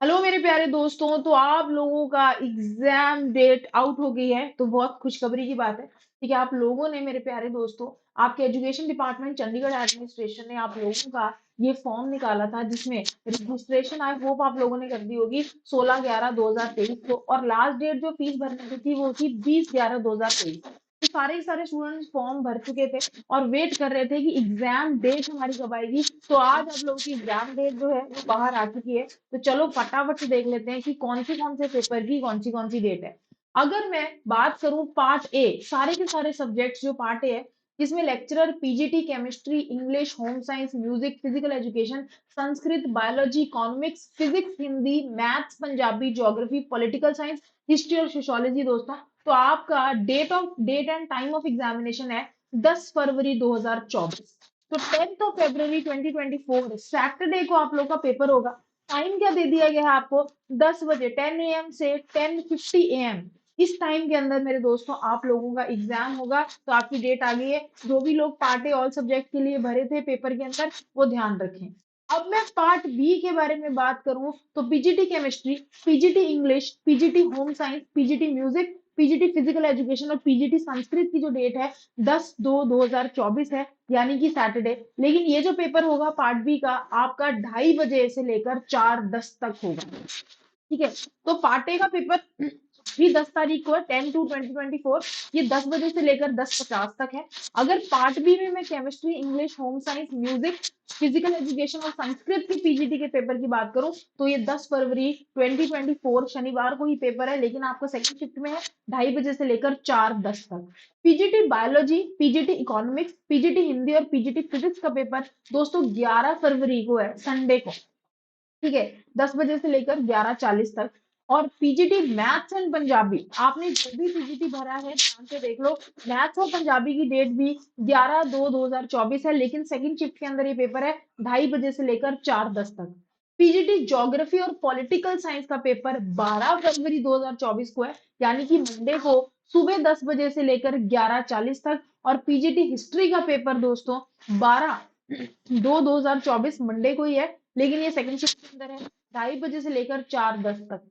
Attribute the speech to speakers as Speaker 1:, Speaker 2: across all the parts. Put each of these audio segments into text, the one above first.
Speaker 1: Hello मेरे प्यारे दोस्तों। तो आप लोगों का एग्जाम डेट आउट हो गई है, तो बहुत खुशखबरी की बात है। ठीक है, आप लोगों ने, मेरे प्यारे दोस्तों, आपके एजुकेशन डिपार्टमेंट चंडीगढ़ एडमिनिस्ट्रेशन ने आप लोगों का ये फॉर्म निकाला था, जिसमें रजिस्ट्रेशन आई होप आप लोगों ने कर दी होगी 16/11/2023 को, और लास्ट डेट जो फीस भरने की थी वो थी 20/11/2023। तो सारे के सारे स्टूडेंट्स फॉर्म भर चुके थे और वेट कर रहे थे कि एग्जाम डेट हमारी कब आएगी। तो आज आप लोगों की एग्जाम डेट जो है वो बाहर आ चुकी है। तो चलो फटाफट से देख लेते हैं कि कौन से पेपर की कौन सी डेट है। अगर मैं बात करूं पार्ट ए, सारे के सारे सब्जेक्ट्स जो पार्ट ए है, जिसमें lecturer PGT chemistry, English, home science, music, physical education, Sanskrit, biology, economics, physics, Hindi, maths, Punjabi, geography, political science, history और सोशियोलॉजी दोस्तों। तो आपका date and time of examination है 10 फरवरी 2024। तो 10th ऑफ फरवरी 2024 सैटरडे को आप लोग का पेपर होगा। टाइम क्या दे दिया गया है आपको? 10 बजे 10 एम से 10:50 एम। इस टाइम के अंदर मेरे दोस्तों आप लोगों का एग्जाम होगा। तो आपकी डेट आ गई है। जो भी लोग पार्ट ए ऑल सब्जेक्ट के लिए भरे थे पेपर के अंदर, वो ध्यान रखें। अब मैं पार्ट बी के बारे में बात करूं तो PGT chemistry, PGT English, PGT home science, PGT music, PGT physical education और पीजीटी संस्कृत की जो डेट है 10/2/2024 है, यानी कि सैटरडे। लेकिन ये जो पेपर होगा पार्ट बी का, आपका 2:30 बजे से लेकर 4:10 तक होगा। ठीक है, तो पार्ट ए का पेपर भी 10 तारीख को है, 10/2/2024। ये 10 बजे से लेकर 10:50 तक है। अगर पार्ट बी में मैं chemistry, English, home science, music, physical education और संस्कृत की पीजीटी के पेपर की बात करूं तो ये 10 फरवरी 2024 शनिवार को ही पेपर है, लेकिन आपको सेकंड शिफ्ट में है, 2:30 बजे से लेकर 4:10 तक। PGT biology, PGT economics, PGT Hindi और पीजीटी फिजिक्स का पेपर दोस्तों 11 फरवरी को है, संडे को। ठीक है, 10 बजे से लेकर 11:40 तक। और पीजीटी मैथ्स एंड पंजाबी, आपने जो भी पीजीटी भरा है ध्यान से देख लो। मैथ्स और पंजाबी की डेट भी 11/2/2024 है, लेकिन सेकंड शिफ्ट के अंदर ये पेपर है 2:30 बजे से लेकर 4:10 तक। पीजीटी ज्योग्राफी और पॉलिटिकल साइंस का पेपर 12 फरवरी 2024 को है, यानी कि मंडे को सुबह 10 बजे से लेकर 11:40 तक। और पीजीटी हिस्ट्री का पेपर दोस्तों 12/2/2024 मंडे को ही है, लेकिन ये सेकंड शिफ्ट के अंदर है, 2:30 बजे से लेकर 4:10 तक।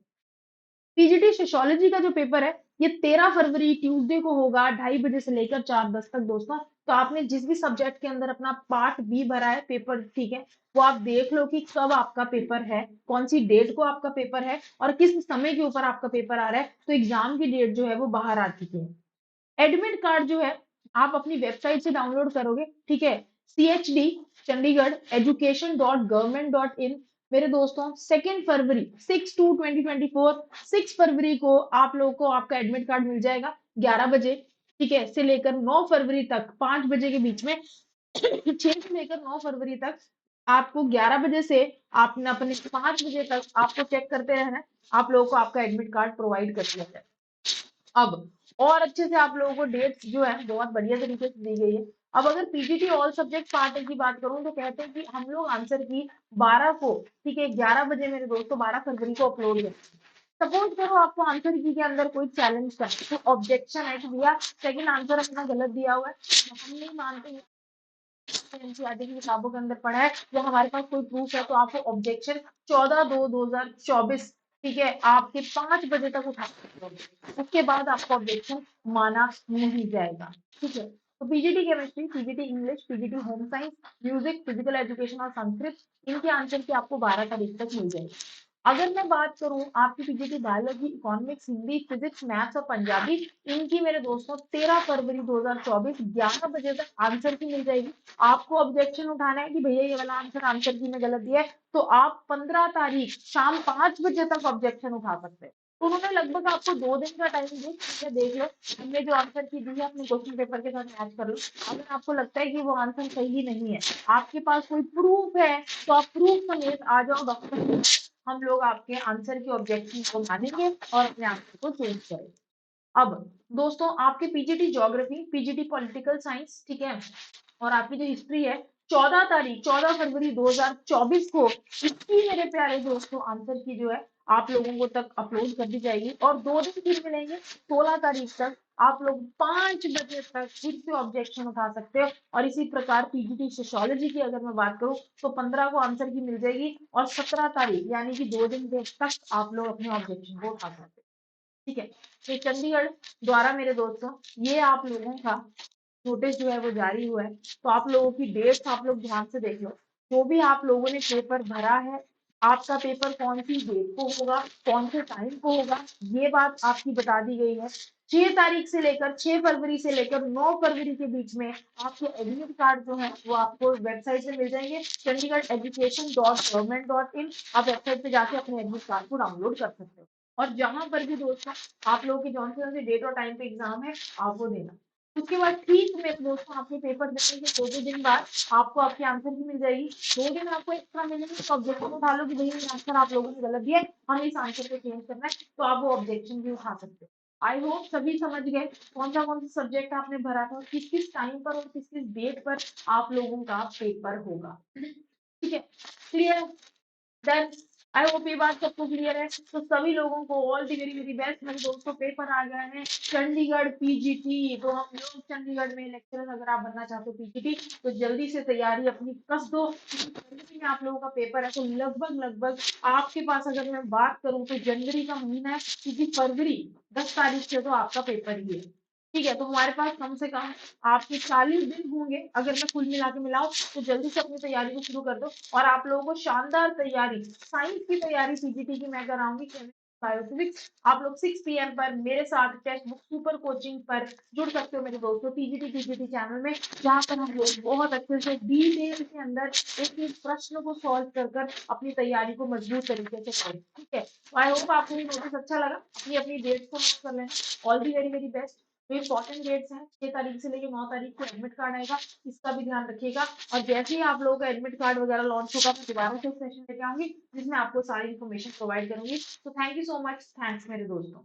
Speaker 1: पीजीटी सोशियोलॉजी का जो पेपर है ये 13 फरवरी ट्यूसडे को होगा, 2:30 बजे से लेकर 4:10 तक दोस्तों। तो आपने जिस भी सब्जेक्ट के अंदर अपना पार्ट बी भरा है पेपर, ठीक है, वो आप देख लो कि कब आपका पेपर है, कौन सी डेट को आपका पेपर है और किस समय के ऊपर आपका पेपर आ रहा है। तो एग्जाम की डेट जो है वो बाहर आ चुकी है। एडमिट कार्ड जो है आप अपनी वेबसाइट से डाउनलोड करोगे। ठीक है, CHD चंडीगढ़ education.government.in। मेरे दोस्तों 2 फरवरी 6/2/2024, 6 फरवरी को आप लोगों को आपका एडमिट कार्ड मिल जाएगा 11 बजे। ठीक है, से लेकर 9 फरवरी तक 5 बजे के बीच में 6 से लेकर 9 फरवरी तक आपको 11 बजे से आप अपने 5 बजे तक आपको चेक करते रहना है। आप लोगों को आपका एडमिट कार्ड प्रोवाइड कर दिया जाए। अब और अच्छे से आप लोगों को डेट्स जो है बहुत बढ़िया तरीके से दी गई है। अब अगर PGT all subject part A की बात करूं तो कहते हैं कि हम लोग आंसर की 12 को, ठीक है, 11 बजे मेरे दोस्तों 12 फरवरी को अपलोड करें। सपोज करो आपको आंसर की के अंदर कोई चैलेंज था, तो ऑब्जेक्शन है कि भैया सेकंड आंसर अपना गलत दिया हुआ है, हम नहीं मानते, एनसीईआरटी की किताबों के अंदर पढ़ा है या हमारे पास कोई प्रूफ है, तो आपको ऑब्जेक्शन 14/2/2024, ठीक है, आपके 5 बजे तक उठा सकते हो। उसके बाद आपका ऑब्जेक्शन माना नहीं जाएगा। ठीक है, तो PGT chemistry, PGT English, PGT home science, music, physical education और संस्कृत, इनके आंसर की आपको 12 तारीख तक मिल जाएगी। अगर मैं बात करूं आपकी PGT biology, economics, Hindi, physics, maths और पंजाबी, इनकी मेरे दोस्तों 13 फरवरी 2024 11 बजे तक आंसर की मिल जाएगी। आपको ऑब्जेक्शन उठाना है कि भैया ये वाला आंसर आंसर की में गलत दिया है, तो आप 15 तारीख शाम 5 बजे तक ऑब्जेक्शन उठा सकते हैं। तो उन्होंने लगभग आपको 2 दिन का टाइम दिया, ठीक है, देख लो हमने जो आंसर की दी है अपने क्वेश्चन पेपर के साथ मैच कर लो। अगर आपको लगता है कि वो आंसर सही नहीं है, आपके पास कोई प्रूफ है, तो आप प्रूफ समेत आ जाओ डॉक्टर, हम लोग आपके आंसर की ऑब्जेक्शन को मानेंगे और अपने आंसर को चेंज करेंगे। अब दोस्तों आपके PGT geography, PGT political science, ठीक है, और आपकी जो हिस्ट्री है 14 फरवरी 2024 को इसकी मेरे प्यारे दोस्तों आंसर की जो है आप लोगों को तक अपलोड कर दी जाएगी। और 2 दिन फिर मिलेंगे 16 तारीख तक आप लोग 5 बजे तक फिर से ऑब्जेक्शन उठा सकते हो। और इसी प्रकार पीजीटी सोशियोलॉजी की अगर मैं बात करूं तो 15 को आंसर की मिल जाएगी और 17 तारीख यानी कि 2 दिन के तक आप लोग अपने ऑब्जेक्शन को उठा सकते हो। ठीक है, तो चंडीगढ़ द्वारा मेरे दोस्तों ये आप लोगों का नोटिस जो है वो जारी हुआ है। तो आप लोगों की डेट्स आप लोग ध्यान से देख लो। जो भी आप लोगों ने पेपर भरा है, आपका पेपर कौन सी डेट को होगा, कौन से टाइम को होगा, ये बात आपकी बता दी गई है। 6 तारीख से लेकर 6 फरवरी से लेकर 9 फरवरी के बीच में आपके एडमिट कार्ड जो है वो आपको वेबसाइट से मिल जाएंगे, chandigarh.education.government.in। आप वेबसाइट पे जाके अपने एडमिट कार्ड को डाउनलोड कर सकते हो। और जहां पर भी दोस्तों आप लोगों की जौन से डेट और टाइम पे एग्जाम है आप वो देना। उसके बाद ठीक मेरे दोस्तों आपके पेपर देने के 2 दिन बाद आपको आपके आंसर की मिल जाएगी। 2 दिन आपको एक्स्ट्रा मिलेंगे तो ऑब्जेक्शन उठा लो कि भाई ये आंसर आप लोगों ने गलत दिया है, हमें इस आंसर को चेंज करना है, तो आप वो ऑब्जेक्शन भी उठा सकते हो। आई होप सभी समझ गए कौन सा सब्जेक्ट आपने भरा था, किस किस टाइम पर और किस किस डेट पर आप लोगों का पेपर होगा। ठीक है, क्लियर? देन आई होप ये बात सबको क्लियर है। तो सभी लोगों को all the very very best. मेरे दोस्तों पेपर आ गए हैं चंडीगढ़ पीजीटी। तो हम लोग चंडीगढ़ में लेक्चरर अगर आप बनना चाहते हो पीजीटी तो जल्दी से तैयारी अपनी कस दो। फरवरी में आप लोगों का पेपर है तो लगभग लगभग आपके पास अगर मैं बात करूं तो जनवरी का महीना है, क्योंकि फरवरी 10 तारीख से तो आपका पेपर ही है। ठीक है, तो हमारे पास कम से कम आपके 40 दिन होंगे अगर मैं कुल मिला के मिलाऊं। तो जल्दी से अपनी तैयारी को शुरू कर दो। और आप लोगों को शानदार तैयारी साइंस की तैयारी सीजीटी की मैं कराऊंगी, बायोफिजिक्स। आप लोग 6 PM पर मेरे साथ टेक्स्ट बुक सुपर कोचिंग पर जुड़ सकते हो मेरे दोस्तों, टीजीटी पीजीटी चैनल में, जहां पर हम लोग बहुत अच्छे से डिटेल के अंदर एक एक प्रश्न को सॉल्व कर कर अपनी तैयारी को मजबूत तरीके से करें। ठीक है, आई होप आपको ये नोटिस अच्छा लगा। अपनी अपनी डेट्स को नोट कर लेना। All the very very best. तो इंपॉर्टेंट डेट्स हैं, 6 तारीख से लेकर 9 तारीख को एडमिट कार्ड आएगा, इसका भी ध्यान रखिएगा। और जैसे ही आप लोगों का एडमिट कार्ड वगैरह लॉन्च होगा मैं दोबारा से सेशन लेके आऊंगी जिसमें आपको सारी इन्फॉर्मेशन प्रोवाइड करूंगी। तो thank you so much, thanks मेरे दोस्तों।